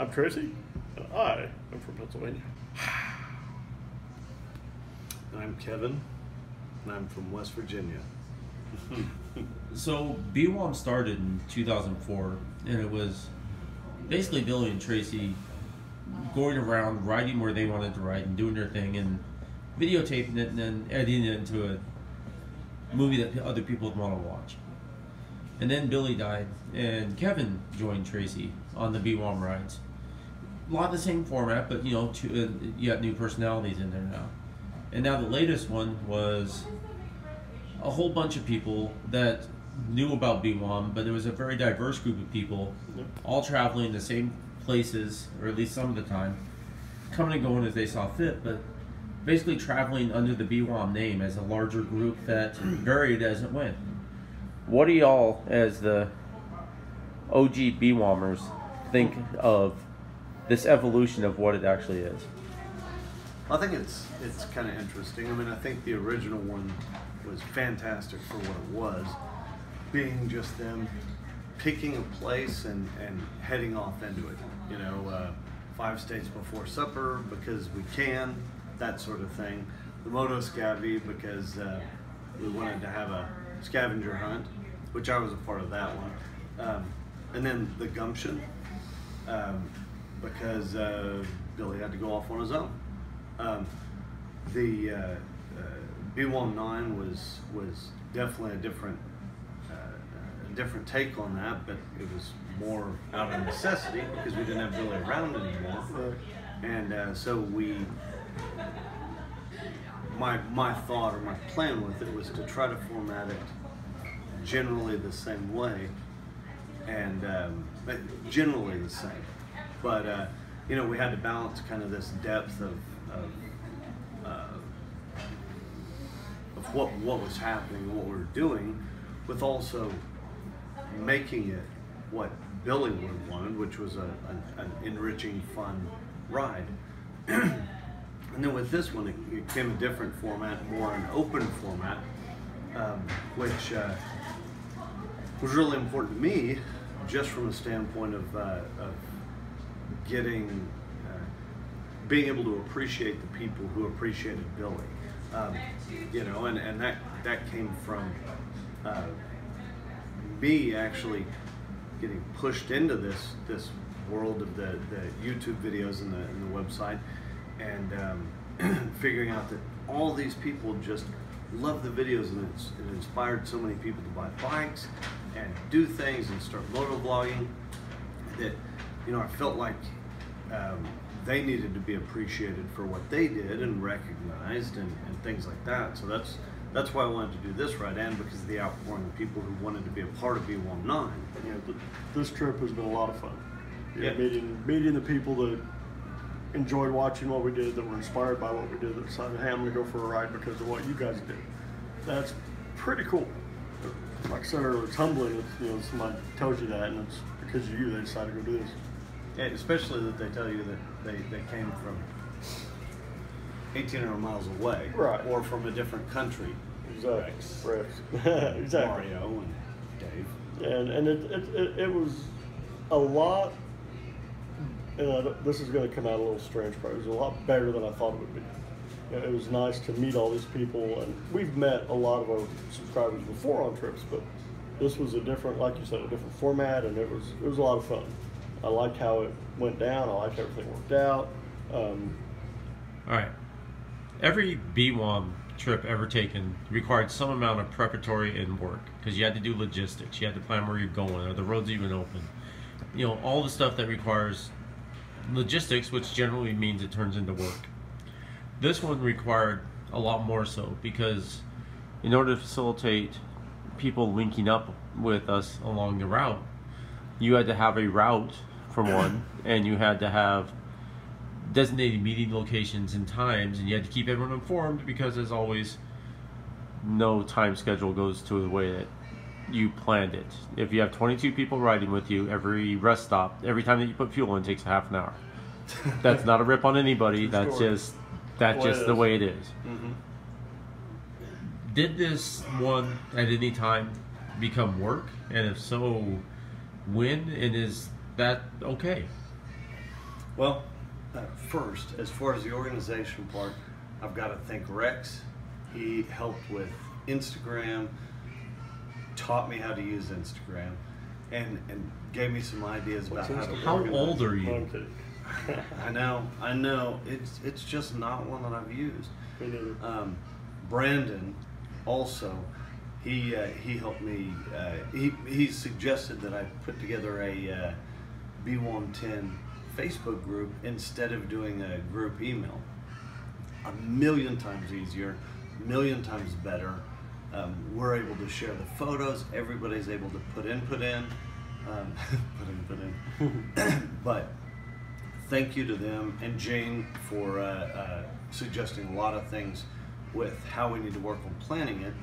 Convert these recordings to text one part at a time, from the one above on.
I'm Tracy, and I am from Pennsylvania. I'm Kevin, and I'm from West Virginia. So BWOM started in 2004, and it was basically Billy and Tracy going around writing where they wanted to write and doing their thing and videotaping it and then editing it into a movie that other people would want to watch. And then Billy died, and Kevin joined Tracy on the BWOM rides. A lot of the same format, but you know, you got new personalities in there now. And now the latest one was a whole bunch of people that knew about BWOM, but it was a very diverse group of people, all traveling the same places, or at least some of the time, coming and going as they saw fit, but basically traveling under the BWOM name as a larger group that varied as it went. What do y'all, as the OG BWOMers, think of this evolution of what it actually is? I think it's kind of interesting. I mean, I think the original one was fantastic for what it was, being just them picking a place and heading off into it. You know, 5 states before supper because we can, that sort of thing. The Moto Scavvy because we wanted to have a scavenger hunt, which I was a part of that one. And then the Gumption because Billy had to go off on his own. The BWOM10 was definitely a different take on that, but it was more out of necessity because we didn't have Billy around anymore. And so my thought or my plan with it was to try to format it generally the same way, and generally the same. But you know, we had to balance kind of this depth of what was happening and what we were doing, with also making it what Billy would have wanted, which was an enriching, fun ride. And then with this one, it became a different format, more an open format, which was really important to me, just from a standpoint of getting, being able to appreciate the people who appreciated Billy. You know, and that came from me actually getting pushed into this world of the YouTube videos and the website, and figuring out that all these people just love the videos, and it inspired so many people to buy bikes and do things and start moto vlogging, that, you know, I felt like they needed to be appreciated for what they did and recognized and things like that. So that's why I wanted to do this ride, and because of the outpouring of people who wanted to be a part of BWOM10. Yeah, this trip has been a lot of fun. Yeah. Meeting the people that enjoyed watching what we did, that were inspired by what we did, that decided, hey, I'm going to go for a ride because of what you guys did. That's pretty cool. Like I said earlier, it's humbling. It's, you know, somebody tells you that, and it's because of you they decided to go do this. Yeah, especially that they tell you that they came from 1,800 miles away, right, or from a different country. Exactly. Rex. Exactly. Mario and Dave. And it was a lot. And this is going to come out a little strange, but it was a lot better than I thought it would be. You know, it was nice to meet all these people, and we've met a lot of our subscribers before on trips, but this was a different, like you said, a different format, and it was a lot of fun. I liked how it went down. I liked how everything worked out. All right. Every BWOM trip ever taken required some amount of preparatory and work, because you had to do logistics. You had to plan where you're going, or the roads even open. You know, all the stuff that requires logistics, which generally means it turns into work. This one required a lot more so, because in order to facilitate people linking up with us along the route, you had to have a route for one, and you had to have designated meeting locations and times, and you had to keep everyone informed, because as always, no time schedule goes to the way that you planned it. If you have 22 people riding with you, every rest stop, every time that you put fuel in, takes a half an hour. That's not a rip on anybody. That's just the way it is. Mm-hmm. Did this one at any time become work? And if so, when? And is that okay? Well, first, as far as the organization part, I've got to thank Rex. He helped with Instagram, taught me how to use Instagram, and gave me some ideas about how to How organize. old are you? I'm kidding. I know. It's just not one that I've used. Me neither. Brandon, also, he helped me. He suggested that I put together a BWOM10 Facebook group instead of doing a group email. A million times easier, a million times better. We're able to share the photos. Everybody's able to put in. But thank you to them and Jane for suggesting a lot of things with how we need to work on planning it.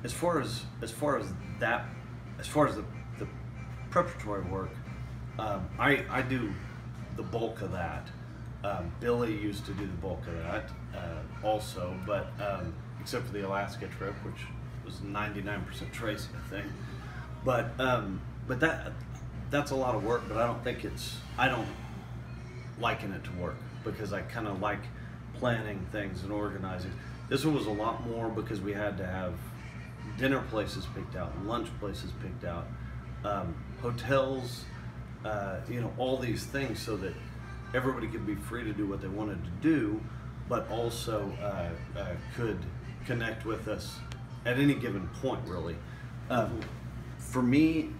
As far as the preparatory work, I do the bulk of that. Billy used to do the bulk of that also, but except for the Alaska trip, which was 99% Tracy, I think. But that's a lot of work. But I don't liken it to work because I kind of like planning things and organizing. This one was a lot more because we had to have dinner places picked out, lunch places picked out, hotels, all these things so that everybody could be free to do what they wanted to do, but also could connect with us at any given point, really. For me,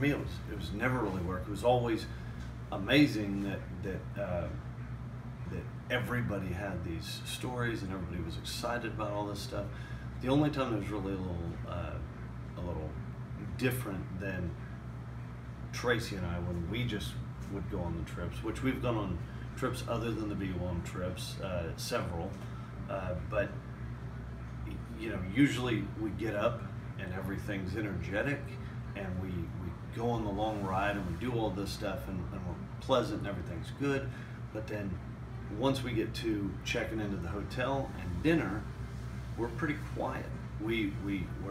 it was never really work. It was always amazing that everybody had these stories and everybody was excited about all this stuff. The only time it was really a little different than Tracy and I when we just would go on the trips, which we've gone on trips other than the BWOM trips, several, but usually we get up and everything's energetic and we go on the long ride and we do all this stuff and we're pleasant and everything's good, but then once we get to checking into the hotel and dinner, we're pretty quiet. We're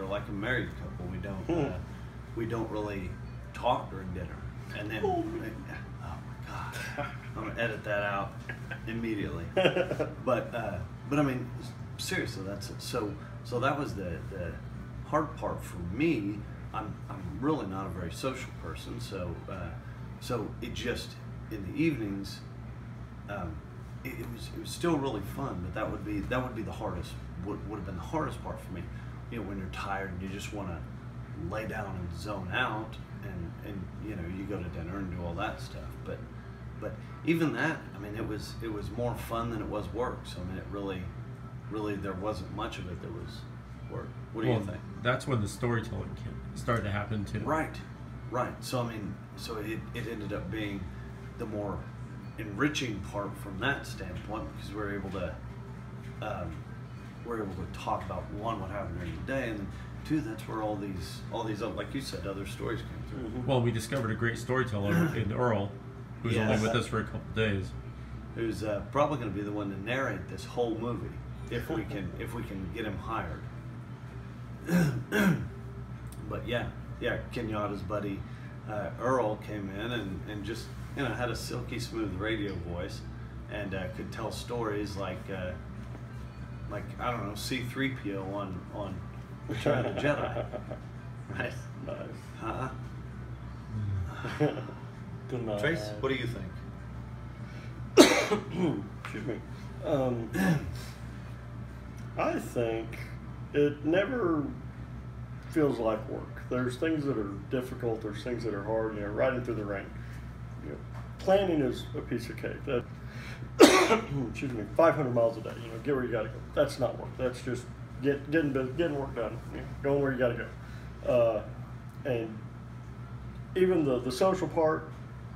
like a married couple. We don't really talk during dinner. And then, oh my God, I'm gonna edit that out immediately. But I mean, seriously, that's it. So that was the hard part for me. I'm really not a very social person. So it just in the evenings. It was still really fun, but that would be the hardest. Would have been the hardest part for me. When you're tired and you just want to lay down and zone out, and you go to dinner and do all that stuff. But even that, I mean, it was more fun than it was work. So I mean, it really there wasn't much of it that was work. What do you think? That's when the storytelling started to happen too. Right. So I mean, it ended up being the more enriching part from that standpoint because we're able to talk about one, what happened during the day, and then two, that's where all these like you said, other stories came through. Mm-hmm. Well, we discovered a great storyteller in Earl, who's only with us for a couple of days. Who's probably going to be the one to narrate this whole movie if we can get him hired. But yeah, Kenyatta's buddy Earl came in and just had a silky smooth radio voice and could tell stories like I don't know, C-3PO on Return of the Jedi. Right? Nice. Huh? Good Trace, what do you think? Excuse me. I think it never feels like work. There's things that are difficult. There's things that are hard. Riding through the rain. Planning is a piece of cake. That, excuse me, 500 miles a day. Get where you got to go. That's not work. That's just getting work done. Going where you got to go. And even the social part,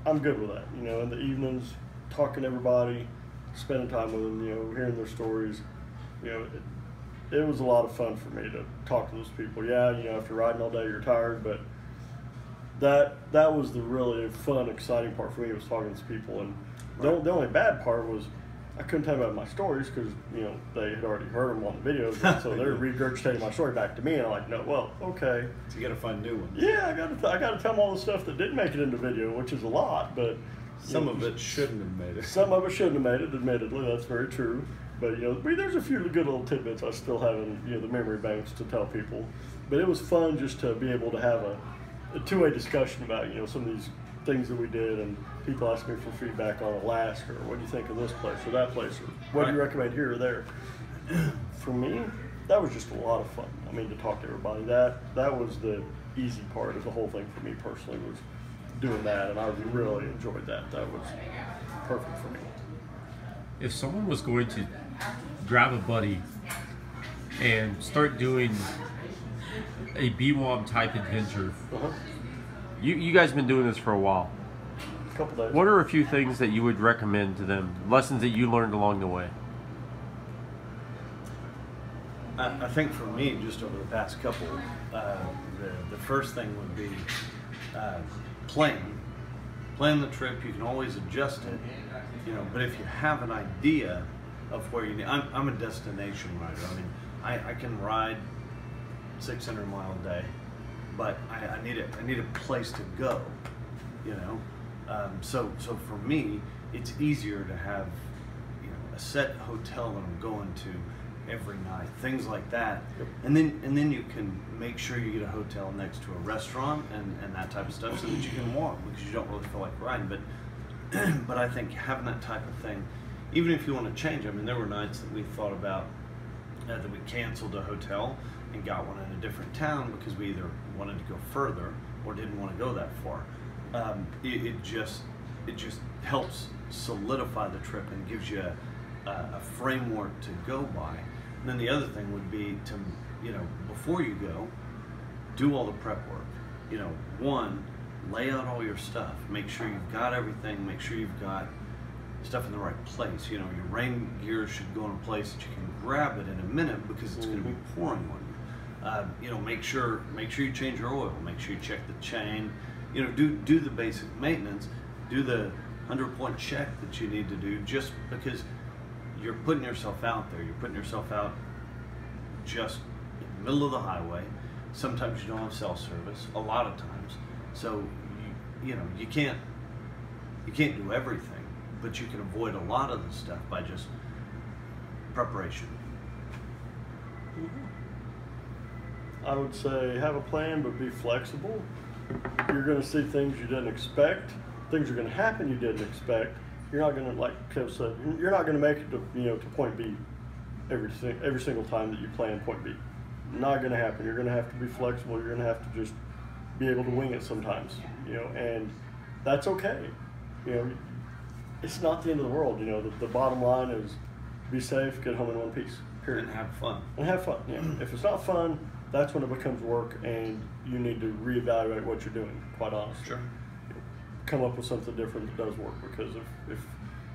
I'm good with that. In the evenings, talking to everybody, spending time with them. Hearing their stories. It was a lot of fun for me to talk to those people. Yeah, after riding all day, you're tired, but that was the really fun, exciting part for me, was talking to people. And the only bad part was I couldn't tell them about my stories because they had already heard them on the videos, and so they're regurgitating my story back to me, and I'm like, no, well, okay. So you got to find new ones. Yeah, I got to tell them all the stuff that didn't make it into video, which is a lot, but Some of it shouldn't have made it. Some of it shouldn't have made it, admittedly, that's very true. But, there's a few good little tidbits I still have in, the memory banks to tell people. But it was fun just to be able to have a two-way discussion about, some of these things that we did, and people ask me for feedback on Alaska, or what do you think of this place or that place, or what do you recommend here or there. For me, that was just a lot of fun. I mean, to talk to everybody, that was the easy part of the whole thing for me personally, was doing that, and I really enjoyed that. That was perfect for me. If someone was going to grab a buddy and start doing a BWOM type adventure, you guys have been doing this for a while. A couple days. What are a few things that you would recommend to them? Lessons that you learned along the way? I think for me, just over the past couple, the first thing would be plan the trip. You can always adjust it, but if you have an idea of where you need, I'm a destination rider. I mean, I can ride 600 mile a day, but I need a place to go, so for me, it's easier to have a set hotel that I'm going to every night, things like that. Yep. And then you can make sure you get a hotel next to a restaurant and that type of stuff, so that you can walk, because you don't really feel like riding. But I think having that type of thing, even if you want to change, I mean, there were nights that we thought about that we canceled a hotel and got one in a different town because we either wanted to go further or didn't want to go that far. It just helps solidify the trip and gives you a framework to go by. And then the other thing would be to, before you go, do all the prep work. One, lay out all your stuff. Make sure you've got everything. Make sure you've got stuff in the right place. Your rain gear should go in a place that you can grab it in a minute, because it's going to be pouring on you. Make sure you change your oil. Make sure you check the chain. Do the basic maintenance. Do the 100-point check that you need to do, just because you're putting yourself out there. You're putting yourself out just in the middle of the highway. Sometimes you don't have cell service, a lot of times. So you can't do everything, but you can avoid a lot of the stuff by just preparation. I would say have a plan, but be flexible. You're going to see things you didn't expect. Things are going to happen you didn't expect. You're not going to, like Kev said, you're not going to make it to point B every single time that you plan point B. Not going to happen. You're going to have to be flexible. You're going to have to just be able to wing it sometimes, and that's okay. It's not the end of the world. The bottom line is be safe, get home in one piece, period. And have fun. And have fun, If it's not fun, that's when it becomes work, and you need to reevaluate what you're doing, quite honestly. Sure. Come up with something different that does work, because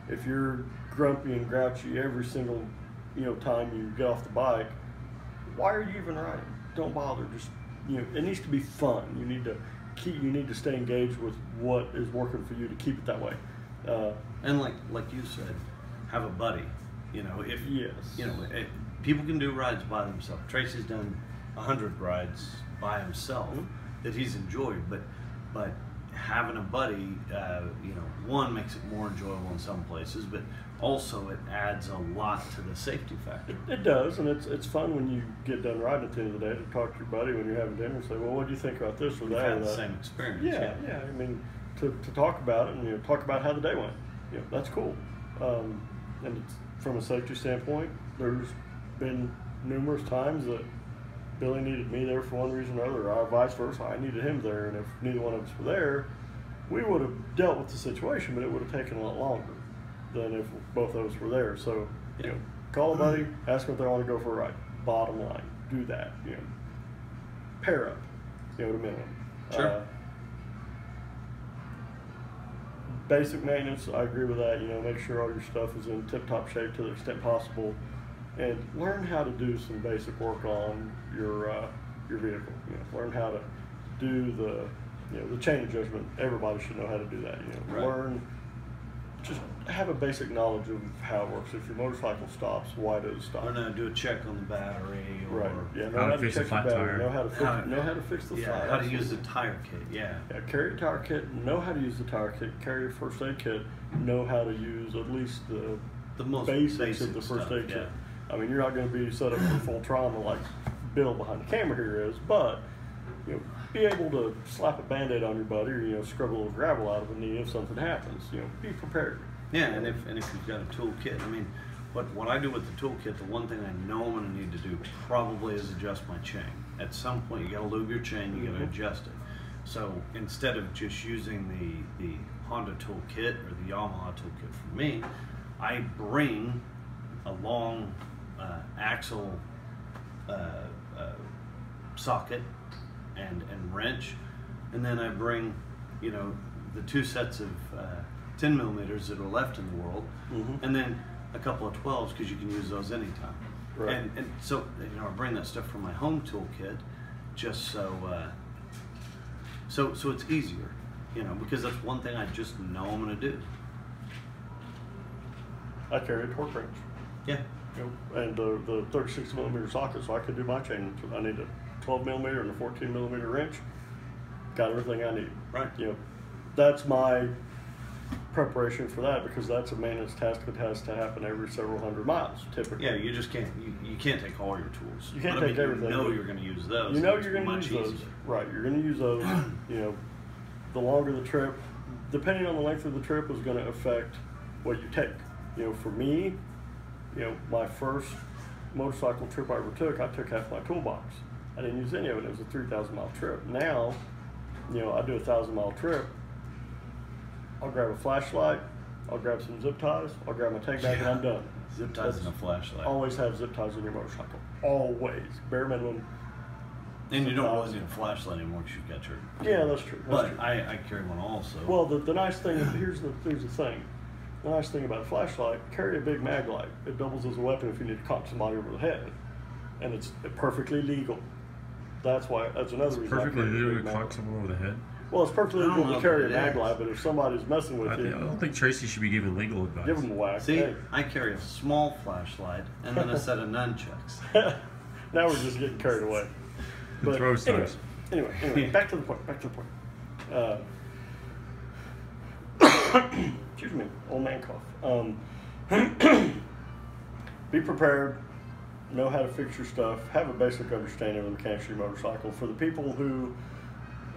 if you're grumpy and grouchy every single time you get off the bike, why are you even riding? Don't bother. Just it needs to be fun. You need to stay engaged with what is working for you to keep it that way. And like you said, have a buddy. People can do rides by themselves. Tracy's done 100 rides by himself that he's enjoyed, but having a buddy, one, makes it more enjoyable in some places, but also it adds a lot to the safety factor. It does, and it's fun when you get done riding at the end of the day to talk to your buddy when you're having dinner and say, well, what do you think about this or We've that? had the same experience. Yeah. I mean, to talk about it and talk about how the day went. That's cool. And from a safety standpoint, there's been numerous times that Billy needed me there for one reason or another, or vice versa. I needed him there, and if neither one of us were there, we would have dealt with the situation, but it would have taken a lot longer than if both of us were there. So, call a buddy, ask them if they want to go for a ride. Bottom line, do that. Pair up, at a minimum. Sure. Basic maintenance, I agree with that. Make sure all your stuff is in tip-top shape to the extent possible, and learn how to do some basic work on your vehicle. Learn how to do the chain adjustment. Everybody should know how to do that. Right. Learn, just have a basic knowledge of how it works. If your motorcycle stops, why does it stop? Or no, do a check on the battery. Or Right. Yeah. Know How to how to fix a check your flat battery. tire. Know how to fix the Yeah, flat. how to use Absolutely. the tire kit. Yeah. Yeah, carry your tire kit, know how to use the tire kit, carry your first aid kit, know how to use at least The most basics basic of the first stuff, aid kit. yeah. I mean, you're not going to be set up for full trauma like Bill behind the camera here is, but you know, be able to slap a Band-Aid on your buddy, or you know, scrub a little gravel out of a knee if something happens. You know, be prepared. Yeah, and if you've got a toolkit, I mean, what I do with the toolkit, the one thing I know I'm going to need to do probably is adjust my chain. At some point, you got to lube your chain, you got to adjust it. So instead of just using the Honda toolkit or the Yamaha toolkit for me, I bring a long axle socket and wrench, and then I bring, you know, the 2 sets of 10 millimeters that are left in the world, and then a couple of 12s because you can use those anytime. Right. And so, you know, I bring that stuff from my home toolkit just so it's easier, you know, because that's one thing I just know I'm going to do. I carry a torque wrench. Yeah. You know, and the 36 millimeter socket, so I could do my chain. I need a 12 millimeter and a 14 millimeter wrench. Got everything I need. Right. You know, that's my preparation for that, because that's a maintenance task that has to happen every several hundred miles typically. Yeah, you just can't you can't take all your tools. You can't but take I mean, everything. You know you're going to use those. You know it's you're going to much use those. easier. Right, you're going to use those. You know, the longer the trip, depending on the length of the trip, is going to affect what you take. You know, for me, you know, my first motorcycle trip I ever took, I took half my toolbox. I didn't use any of it. It was a 3,000 mile trip. Now, you know, I do a 1,000-mile trip. I'll grab a flashlight. I'll grab some zip ties. I'll grab my tank bag, and I'm done. Zip ties and a flashlight. Always have zip ties on your motorcycle. Always, bare minimum. And you don't really need a flashlight anymore because you've got your. Yeah, that's true. That's But true. I carry one also. Well, the nice thing is, here's the thing. The nice thing about a flashlight, carry a big mag light. It doubles as a weapon if you need to cock somebody over the head, and it's perfectly legal. That's another reason. Perfectly I carry a legal big to mag cock someone over the head. Well, it's perfectly I don't legal know to carry a if it mag is. light, but if somebody's messing with I you, don't think Tracy should be giving legal advice. give them a whack. See, Hey. I carry a small flashlight and then a set of nunchucks. Now we're just getting carried away. And throw anyway, stars. anyway, back to the point. Excuse me, old man cough. Be prepared. Know how to fix your stuff. Have a basic understanding of the mechanics of your motorcycle. For the people who,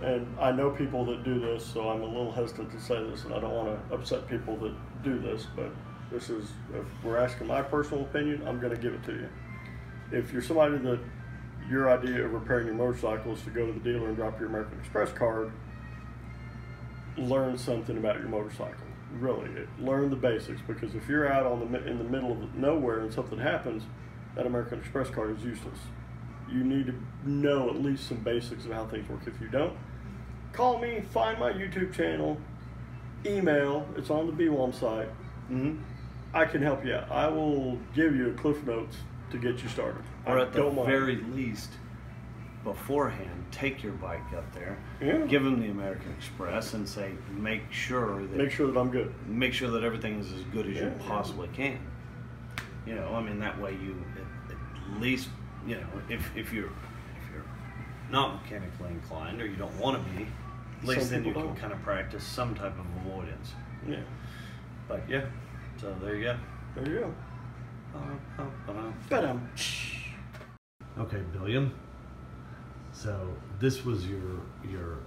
and I know people that do this, so I'm a little hesitant to say this, and I don't want to upset people that do this, but this is, if we're asking my personal opinion, I'm going to give it to you. If you're somebody that your idea of repairing your motorcycle is to go to the dealer and drop your American Express card, learn something about your motorcycle. Really, learn the basics, because if you're out in the middle of nowhere and something happens, that American Express card is useless. You need to know at least some basics of how things work. If you don't, call me, find my YouTube channel, email, it's on the BWOM site. I can help you out. I will give you a Cliff Notes to get you started. Or I at the don't mind. very least, beforehand, take your bike up there, Yeah. give them the American Express, and say, make sure that I'm good. make sure that everything is as good as you Yeah. possibly can. You know, I mean, that way you at least, you know, if you're not mechanically inclined or you don't want to be, at least Some then you people can don't. kind of practice some type of avoidance. Yeah. But yeah, so there you go. There you go. But okay, Billiam. So this was your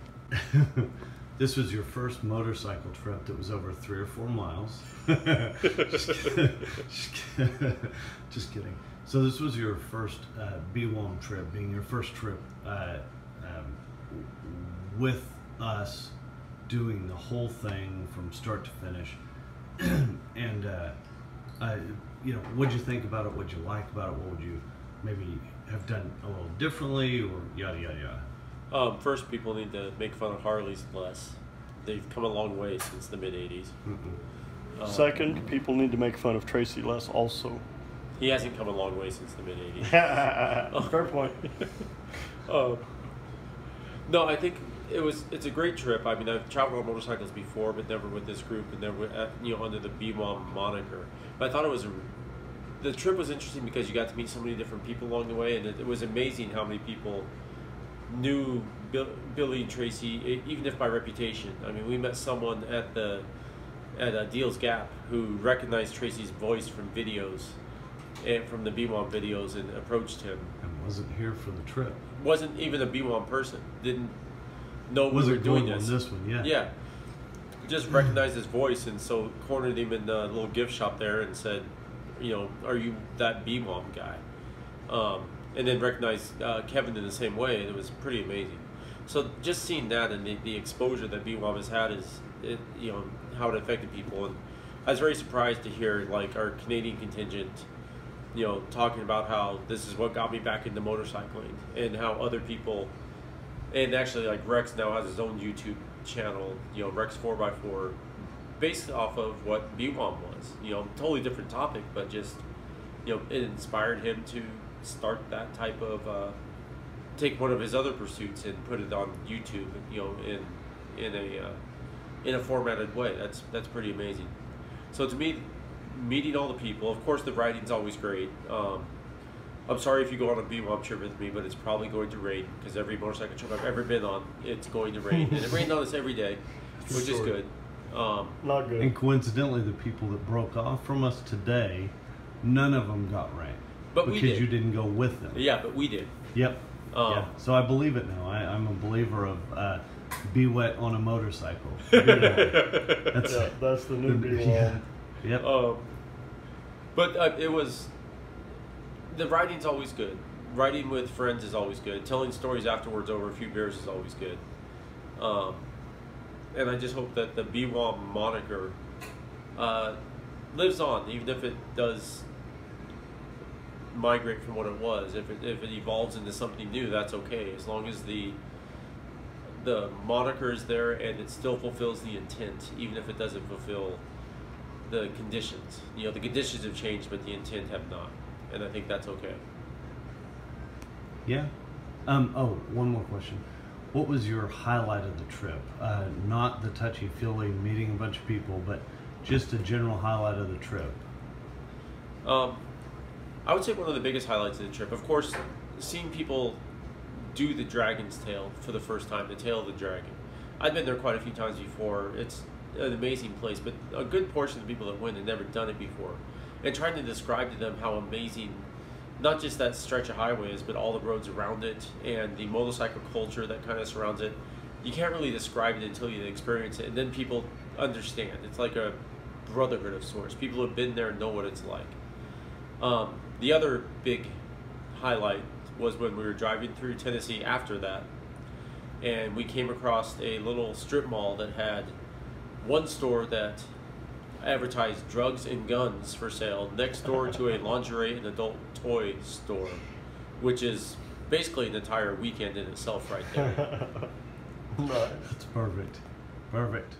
this was your first motorcycle trip that was over 3 or 4 miles. Just kidding. So this was your first BWOM trip, being your first trip with us, doing the whole thing from start to finish. And you know, what'd you think about it? What'd you like about it? What would you maybe have done a little differently, or yada yada yada? First, people need to make fun of Harleys less. They've come a long way since the mid '80s. Second, people need to make fun of Tracy less also. He hasn't come a long way since the mid '80s. Fair point. No, I think it's a great trip. I mean, I've traveled on motorcycles before, but never with this group, and never under the BWOM moniker. But I thought the trip was interesting because you got to meet so many different people along the way, and it was amazing how many people knew Billy and Tracy, even if by reputation. I mean, we met someone at Deals Gap who recognized Tracy's voice from videos, and from the BWOM videos, and approached him. And wasn't here for the trip. Wasn't even a BWOM person. Didn't know we were doing this. This one, yeah. Yeah. Just recognized his voice, and so cornered him in the little gift shop there and said, are you that BWOM guy? And then recognized Kevin in the same way, and it was pretty amazing. So just seeing that and the exposure that BWOM has had how it affected people, and I was very surprised to hear like our Canadian contingent, talking about how this is what got me back into motorcycling, and how other people, and actually like Rex now has his own YouTube channel, Rex 4x4, based off of what BWOM was, totally different topic, but just, it inspired him to start that type of, take one of his other pursuits and put it on YouTube, in a formatted way. That's pretty amazing. So to me, meeting all the people, of course the riding's always great. I'm sorry if you go on a BWOM trip with me, but it's probably going to rain, because every motorcycle trip I've ever been on, it's going to rain. And it rained on us every day, which is good. Not good. And coincidentally, the people that broke off from us today, none of them got rain. But we did. Because you didn't go with them. Yeah, but we did. Yep. Yeah. So I believe it now. I'm a believer of be wet on a motorcycle. That's the new BWOM. Yeah. Yep. But it was, the riding's always good. Riding with friends is always good. Telling stories afterwards over a few beers is always good. And I just hope that the BWOM moniker lives on, even if it does migrate from what it was. If it evolves into something new, that's okay, as long as the moniker is there and it still fulfills the intent, even if it doesn't fulfill the conditions. The conditions have changed, but the intent have not, and I think that's okay. Yeah. Oh, one more question. What was your highlight of the trip? Not the touchy-feely meeting a bunch of people, but just a general highlight of the trip. I would say one of the biggest highlights of the trip, of course, seeing people do the Dragon's Tail for the first time, the Tail of the Dragon. I've been there quite a few times before. It's an amazing place, but a good portion of the people that went had never done it before. And trying to describe to them how amazing, not just that stretch of highway is, but all the roads around it and the motorcycle culture that kind of surrounds it. You can't really describe it until you experience it, and then people understand. It's like a brotherhood of sorts. People who have been there know what it's like. The other big highlight was when we were driving through Tennessee after that, and we came across a little strip mall that had one store that advertised drugs and guns for sale next door to a lingerie and adult toy store, which is basically an entire weekend in itself right there. Right. That's perfect. Perfect.